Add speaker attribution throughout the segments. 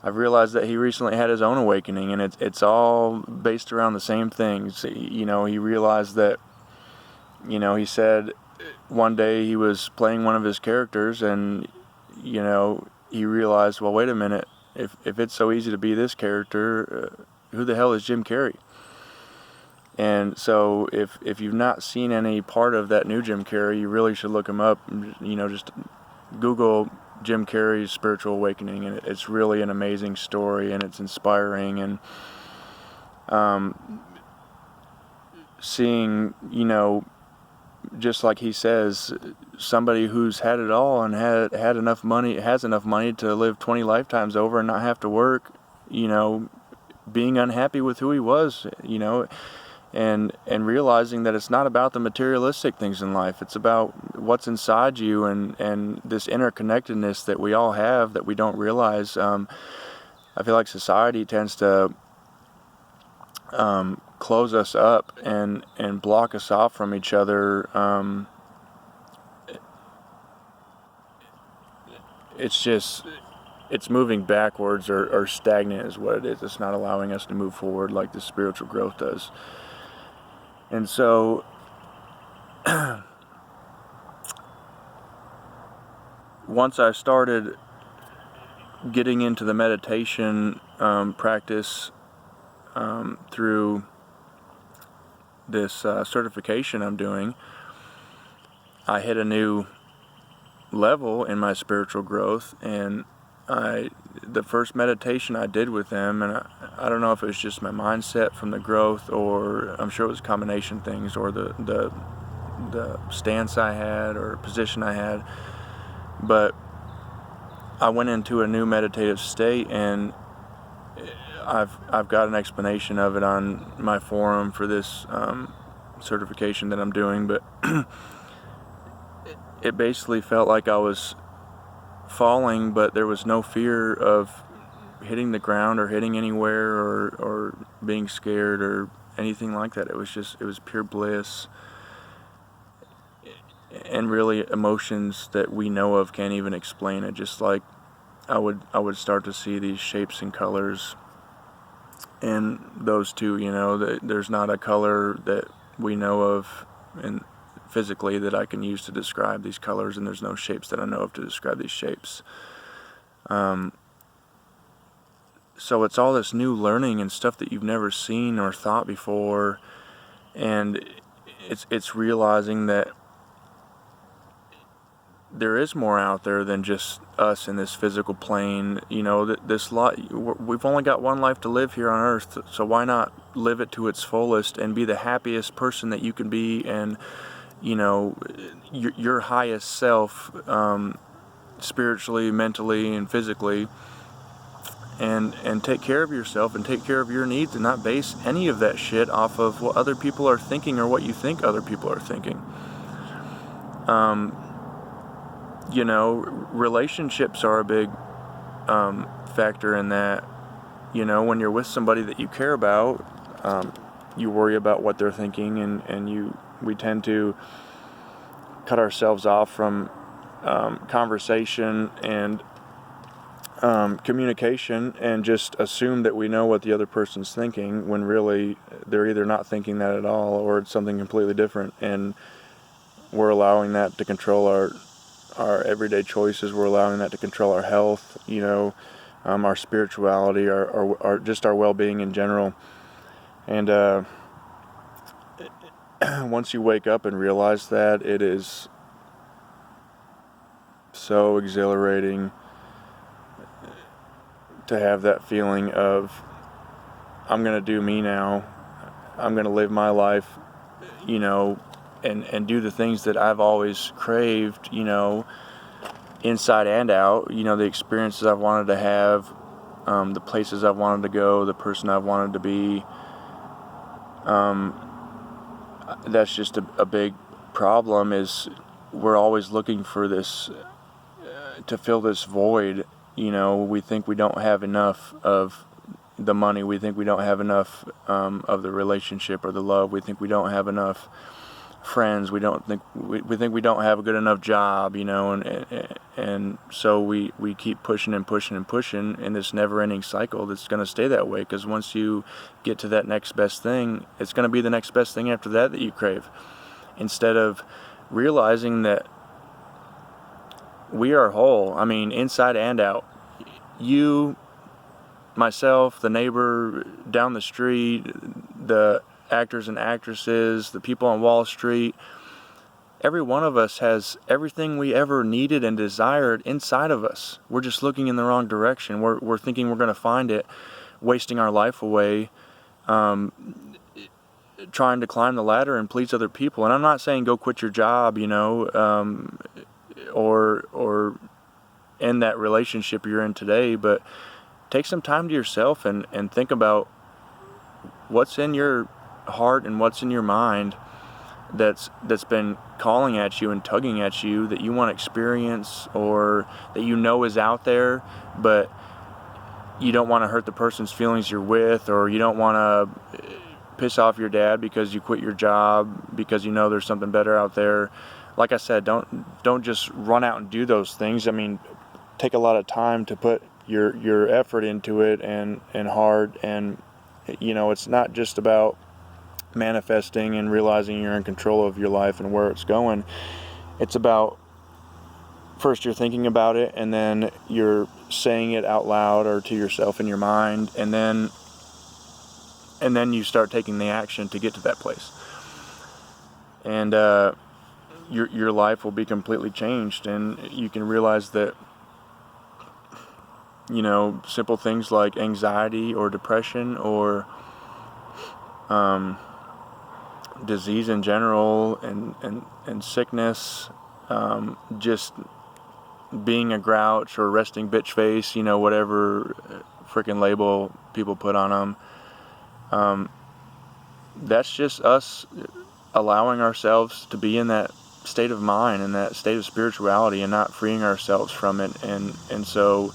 Speaker 1: I've realized that he recently had his own awakening, and it's all based around the same things. He realized that, he said one day he was playing one of his characters, and, he realized, well, wait a minute, if it's so easy to be this character, who the hell is Jim Carrey? And so if you've not seen any part of that new Jim Carrey, you really should look him up. Just Google Jim Carrey's Spiritual Awakening, and it's really an amazing story, and it's inspiring. And seeing, just like he says, somebody who's had it all and has enough money to live 20 lifetimes over and not have to work, being unhappy with who he was, and realizing that it's not about the materialistic things in life. It's about what's inside you, and this interconnectedness that we all have that we don't realize. I feel like society tends to close us up and block us off from each other. It's moving backwards or stagnant is what it is. It's not allowing us to move forward like the spiritual growth does. And so once I started getting into the meditation practice through this certification I'm doing, I hit a new level in my spiritual growth. And the first meditation I did with them, and I don't know if it was just my mindset from the growth, or I'm sure it was combination things, or the stance I had or position I had, but I went into a new meditative state, and I've got an explanation of it on my forum for this certification that I'm doing, but it basically felt like I was falling, but there was no fear of hitting the ground or hitting anywhere or being scared or anything like that. It was pure bliss, and really emotions that we know of can't even explain it. Just like I would start to see these shapes and colors, and those two, there's not a color that we know of and physically that I can use to describe these colors, and there's no shapes that I know of to describe these shapes. So it's all this new learning and stuff that you've never seen or thought before, and it's realizing that there is more out there than just us in this physical plane. We've only got one life to live here on earth, so why not live it to its fullest and be the happiest person that you can be, and your highest self, spiritually, mentally, and physically, and take care of yourself and take care of your needs, and not base any of that shit off of what other people are thinking or what you think other people are thinking. Relationships are a big factor in that. When you're with somebody that you care about, you worry about what they're thinking, and we tend to cut ourselves off from conversation and communication, and just assume that we know what the other person's thinking, when really they're either not thinking that at all or it's something completely different. And we're allowing that to control our everyday choices. We're allowing that to control our health, our spirituality, our just our well-being in general. And once you wake up and realize that, it is so exhilarating to have that feeling of, I'm going to do me now. I'm going to live my life, and do the things that I've always craved, inside and out, the experiences I've wanted to have, the places I've wanted to go, the person I've wanted to be. That's just a big problem, is we're always looking for this, to fill this void. We think we don't have enough of the money. We think we don't have enough of the relationship or the love. We think we don't have enough friends. We think we don't have a good enough job, and so we keep pushing and pushing and pushing in this never-ending cycle that's going to stay that way, because once you get to that next best thing, it's going to be the next best thing after that you crave, instead of realizing that we are whole. I mean, inside and out. You, myself, the neighbor down the street, the actors and actresses, the people on Wall Street, every one of us has everything we ever needed and desired inside of us. We're just looking in the wrong direction. We're thinking we're going to find it, wasting our life away, trying to climb the ladder and please other people. And I'm not saying go quit your job, or end that relationship you're in today, but take some time to yourself and think about what's in your heart and what's in your mind that's been calling at you and tugging at you, that you want to experience, or that is out there, but you don't want to hurt the person's feelings you're with, or you don't want to piss off your dad because you quit your job because there's something better out there. Like I said, don't just run out and do those things. I mean, take a lot of time to put your effort into it and hard, and it's not just about manifesting and realizing you're in control of your life and where it's going. It's about, first you're thinking about it, and then you're saying it out loud or to yourself in your mind, and then you start taking the action to get to that place, and your life will be completely changed. And you can realize that simple things like anxiety or depression or disease in general, and sickness, just being a grouch or resting bitch face, whatever freaking label people put on them, that's just us allowing ourselves to be in that state of mind and that state of spirituality and not freeing ourselves from it. And so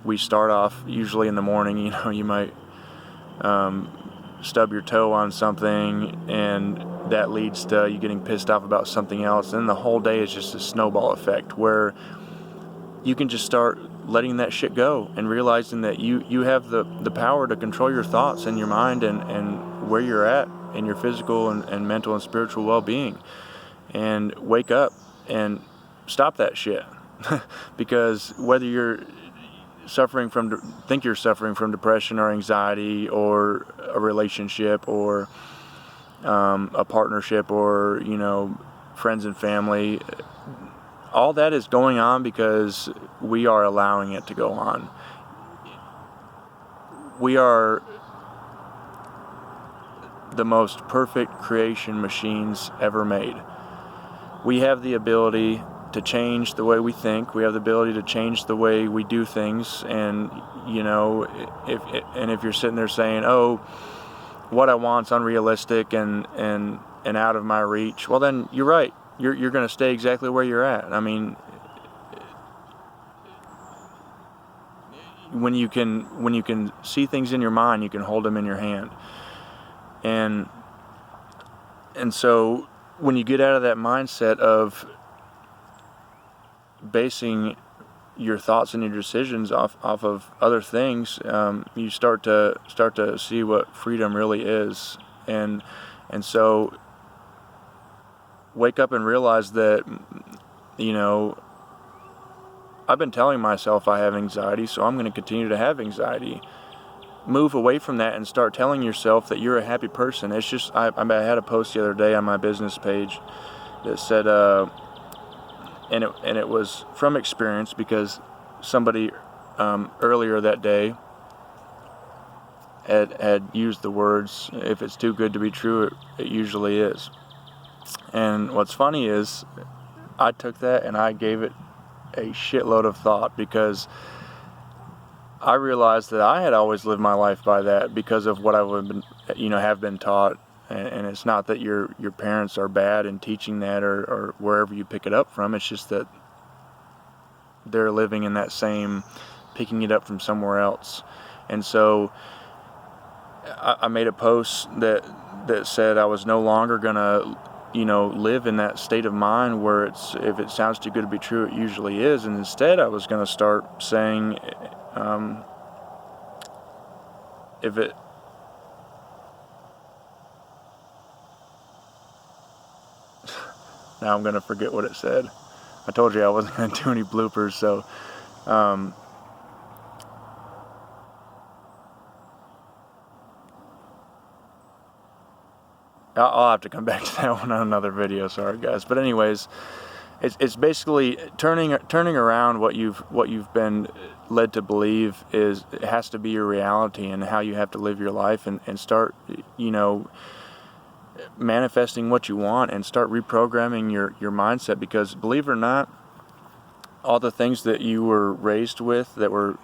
Speaker 1: we start off usually in the morning. You might stub your toe on something, and that leads to you getting pissed off about something else, and the whole day is just a snowball effect where you can just start letting that shit go and realizing that you have the power to control your thoughts and your mind and where you're at in your physical and mental and spiritual well-being, and wake up and stop that shit. Because whether you're suffering from depression or anxiety or a relationship or a partnership or friends and family, all that is going on because we are allowing it to go on. We are the most perfect creation machines ever made. We have the ability to change the way we think. We have the ability to change the way we do things. And if you're sitting there saying, "Oh, what I want's unrealistic and out of my reach," well, then you're right. You're going to stay exactly where you're at. I mean, when you can see things in your mind, you can hold them in your hand. And so when you get out of that mindset of basing your thoughts and your decisions off of other things, you start to see what freedom really is. And so wake up and realize that I've been telling myself I have anxiety, so I'm going to continue to have anxiety. Move away from that and start telling yourself that you're a happy person. It's just, I had a post the other day on my business page that said, and it was from experience, because somebody earlier that day had used the words, "If it's too good to be true, it usually is." And what's funny is I took that and I gave it a shitload of thought, because I realized that I had always lived my life by that because of what have been taught. And it's not that your parents are bad in teaching that or wherever you pick it up from. It's just that they're living in that same, picking it up from somewhere else. And so I made a post that that said I was no longer gonna, live in that state of mind where if it sounds too good to be true, it usually is. And instead, I was gonna start saying, if it now I'm gonna forget what it said. I told you I wasn't gonna do any bloopers, so I'll have to come back to that one on another video. Sorry, guys. But anyways, it's basically turning around what you've been led to believe it has to be your reality, and how you have to live your life, and start manifesting what you want, and start reprogramming your mindset. Because believe it or not, all the things that you were raised with, that were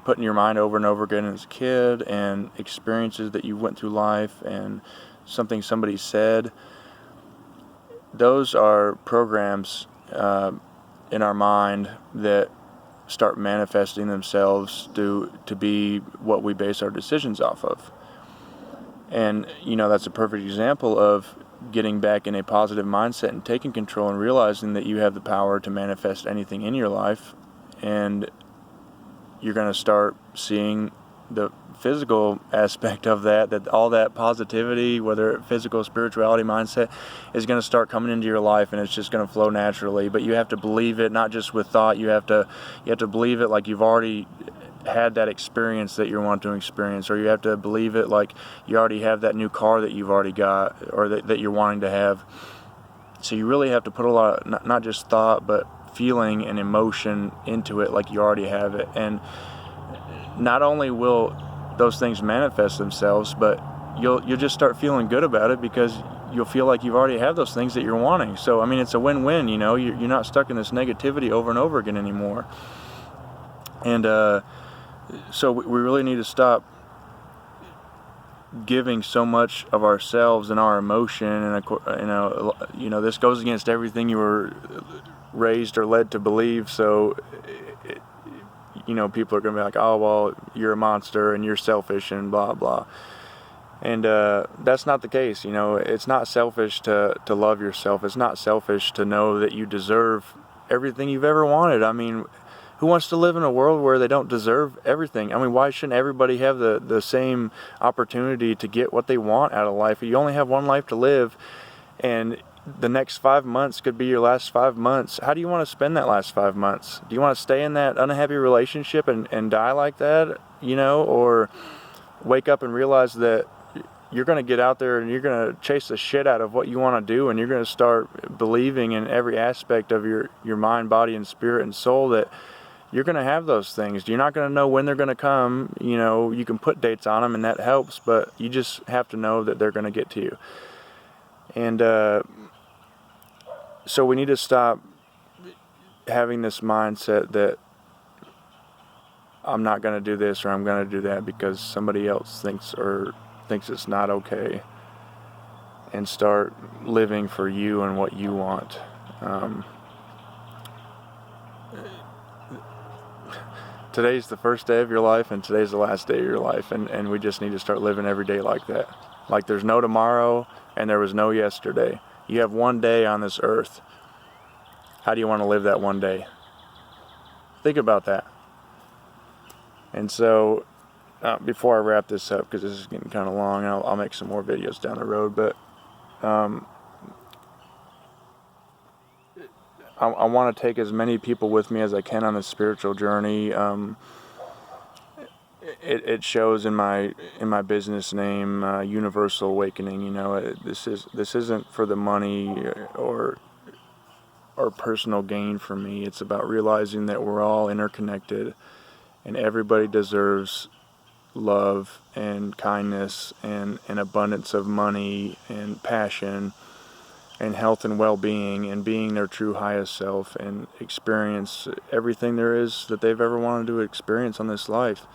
Speaker 1: put in your mind over and over again as a kid, and experiences that you went through life, and something somebody said, those are programs in our mind that start manifesting themselves to be what we base our decisions off of. And that's a perfect example of getting back in a positive mindset and taking control, and realizing that you have the power to manifest anything in your life. And you're going to start seeing the physical aspect of that all that positivity, whether physical, spirituality, mindset, is going to start coming into your life, and it's just going to flow naturally. But you have to believe it, not just with thought. You have to believe it like you've already had that experience that you want to experience, or you have to believe it like you already have that new car that you've already got, or that you're wanting to have. So you really have to put a lot of, not just thought, but feeling and emotion into it like you already have it. And not only will those things manifest themselves, but you'll just start feeling good about it, because you'll feel like you've already have those things that you're wanting. So I mean, it's a win-win. You're not stuck in this negativity over and over again anymore. And so we really need to stop giving so much of ourselves and our emotion, and this goes against everything you were raised or led to believe. So people are going to be like, oh, well, you're a monster and you're selfish and blah blah. And that's not the case. It's not selfish to love yourself. It's not selfish to know that you deserve everything you've ever wanted. I mean, who wants to live in a world where they don't deserve everything? I mean, why shouldn't everybody have the same opportunity to get what they want out of life? You only have one life to live, and the next 5 months could be your last 5 months. How do you want to spend that last 5 months? Do you want to stay in that unhappy relationship and die like that, or wake up and realize that you're going to get out there and you're going to chase the shit out of what you want to do, and you're going to start believing in every aspect of your mind, body, and spirit and soul that you're going to have those things. You're not going to know when they're going to come. You can put dates on them, and that helps, but you just have to know that they're going to get to you. And so we need to stop having this mindset that I'm not going to do this or I'm going to do that because somebody else thinks it's not okay, and start living for you and what you want. Today's the first day of your life, and today's the last day of your life, and we just need to start living every day like that. Like there's no tomorrow and there was no yesterday. You have one day on this earth. How do you want to live that one day? Think about that. And so before I wrap this up, because this is getting kind of long, and I'll make some more videos down the road, but I want to take as many people with me as I can on this spiritual journey. It shows in my business name, YOUniversal Awakening. This isn't for the money or personal gain for me. It's about realizing that we're all interconnected, and everybody deserves love and kindness and an abundance of money and passion and health and well-being, and being their true highest self, and experience everything there is that they've ever wanted to experience on this life.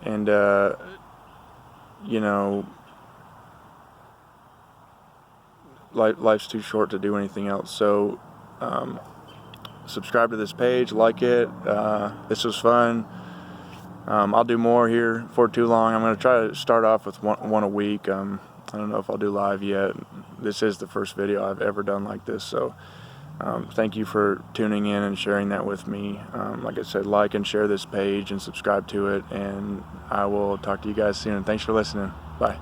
Speaker 1: And life's too short to do anything else. So subscribe to this page, like it. This was fun. I'll do more here for too long. I'm going to try to start off with one a week. I don't know if I'll do live yet. This is the first video I've ever done like this, so thank you for tuning in and sharing that with me. Like I said, like and share this page and subscribe to it, and I will talk to you guys soon. Thanks for listening. Bye.